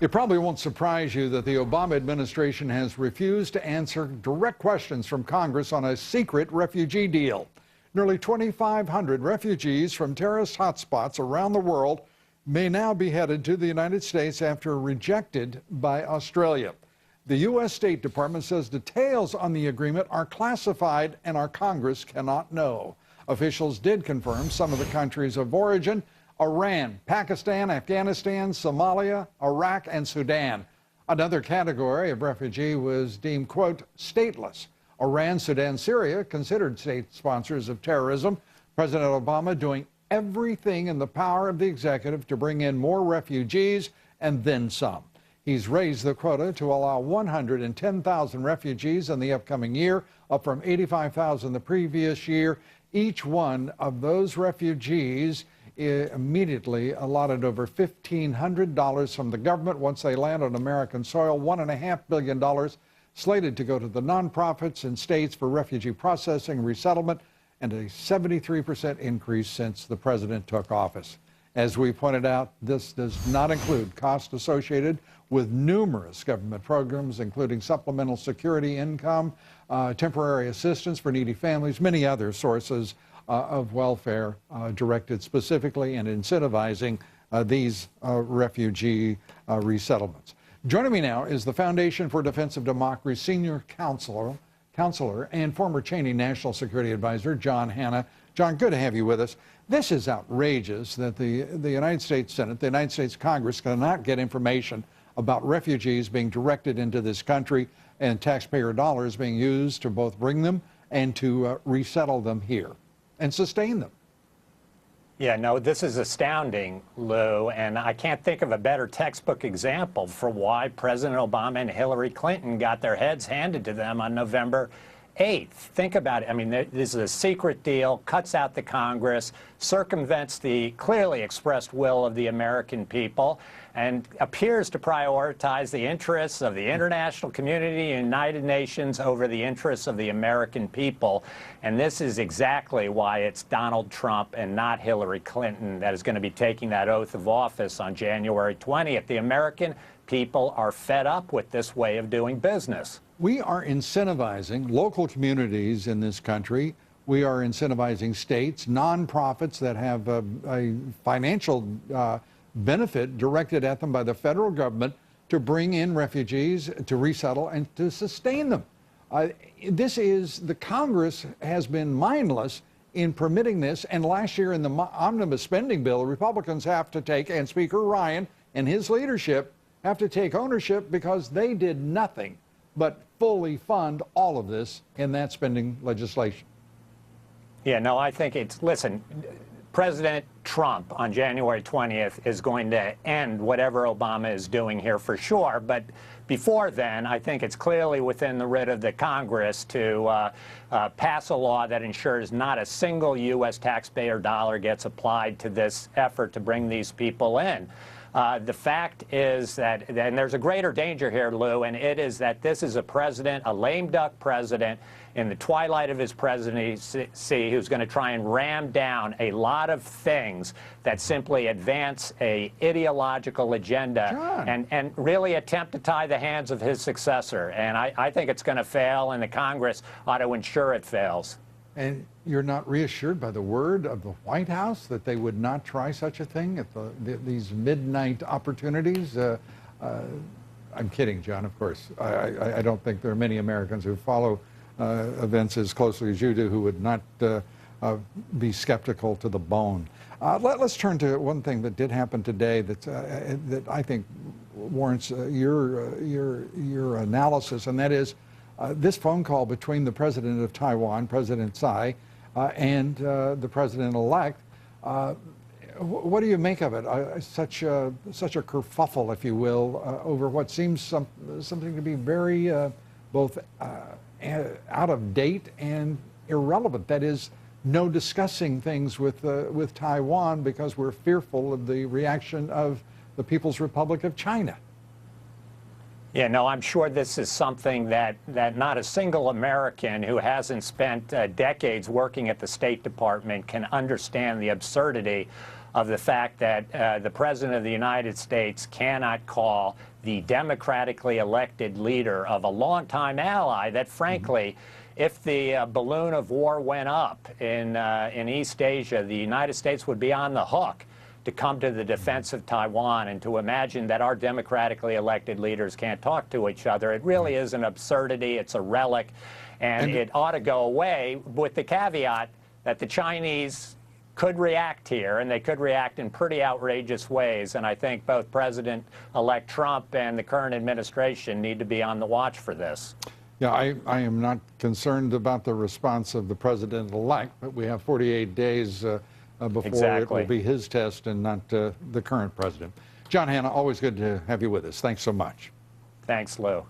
It probably won't surprise you that the Obama administration has refused to answer direct questions from Congress on a secret refugee deal. Nearly 2,500 refugees from terrorist hotspots around the world may now be headed to the United States after rejected by Australia. The U.S. State Department says details on the agreement are classified and our Congress cannot know. Officials did confirm some of the countries of origin: Iran, Pakistan, Afghanistan, Somalia, Iraq, and Sudan. Another category of refugee was deemed, quote, stateless. Iran, Sudan, Syria, considered state sponsors of terrorism. President Obama doing everything in the power of the executive to bring in more refugees and then some. He's raised the quota to allow 110,000 refugees in the upcoming year, up from 85,000 the previous year. Each one of those refugees immediately allotted over $1,500 from the government once they land on American soil, $1.5 billion slated to go to the nonprofits and states for refugee processing and resettlement, and a 73% increase since the president took office. As we pointed out, this does not include costs associated with numerous government programs, including supplemental security income, temporary assistance for needy families, many other sources of welfare directed specifically and incentivizing these refugee resettlements. Joining me now is the Foundation for Defense of Democracy senior counselor and former Cheney National Security Advisor, John Hanna. John, good to have you with us. This is outrageous that the United States Senate, the United States Congress, cannot get information about refugees being directed into this country and taxpayer dollars being used to both bring them and to resettle them here and sustain them. Yeah, no, this is astounding, Lou, and I can't think of a better textbook example for why President Obama and Hillary Clinton got their heads handed to them on November 8th. Think about it. I mean, this is a secret deal, cuts out the Congress, circumvents the clearly expressed will of the American people, and appears to prioritize the interests of the international community and United Nations over the interests of the American people. And this is exactly why it's Donald Trump and not Hillary Clinton that is going to be taking that oath of office on January 20th. The American people are fed up with this way of doing business. We are incentivizing local communities in this country. We are incentivizing states, nonprofits that have a financial benefit directed at them by the federal government to bring in refugees, to resettle, and to sustain them. The Congress has been mindless in permitting this, and last year in the omnibus spending bill, Republicans have to take, and Speaker Ryan and his leadership have to take ownership because they did nothing but fully fund all of this in that spending legislation. Yeah, no, I think listen, President Trump on January 20th is going to end whatever Obama is doing here for sure. But before then, I think it's clearly within the writ of the Congress to pass a law that ensures not a single U.S. taxpayer dollar gets applied to this effort to bring these people in. The fact is that, and there's a greater danger here, Lou, and it is that this is a president, a lame duck president, in the twilight of his presidency, who's going to try and ram down a lot of things that simply advance a ideological agenda and really attempt to tie the hands of his successor. And I think it's going to fail, and the Congress ought to ensure it fails. And you're not reassured by the word of the White House that they would not try such a thing at these midnight opportunities? I'm kidding, John, of course. I don't think there are many Americans who follow events as closely as you do who would not be skeptical to the bone. Let's turn to one thing that did happen today that I think warrants your analysis, and that is this phone call between the president of Taiwan, President Tsai, and the president-elect. What do you make of it? Such a kerfuffle, if you will, over what seems something to be very both out of date and irrelevant. That is, no discussing things with Taiwan because we're fearful of the reaction of the People's Republic of China. Yeah, no, I'm sure this is something that not a single American who hasn't spent decades working at the State Department can understand the absurdity of the fact that the President of the United States cannot call the democratically elected leader of a longtime ally that, frankly, if the balloon of war went up in East Asia, the United States would be on the hook to come to the defense of Taiwan, and to imagine that our democratically elected leaders can't talk to each other. It really is an absurdity. It's a relic, and it ought to go away, with the caveat that the Chinese could react here, and they could react in pretty outrageous ways. And I think both President-elect Trump and the current administration need to be on the watch for this. Yeah, I am not concerned about the response of the president-elect, but we have 48 days before it will be his test and not the current president. John Hanna, always good to have you with us. Thanks so much. Thanks, Lou.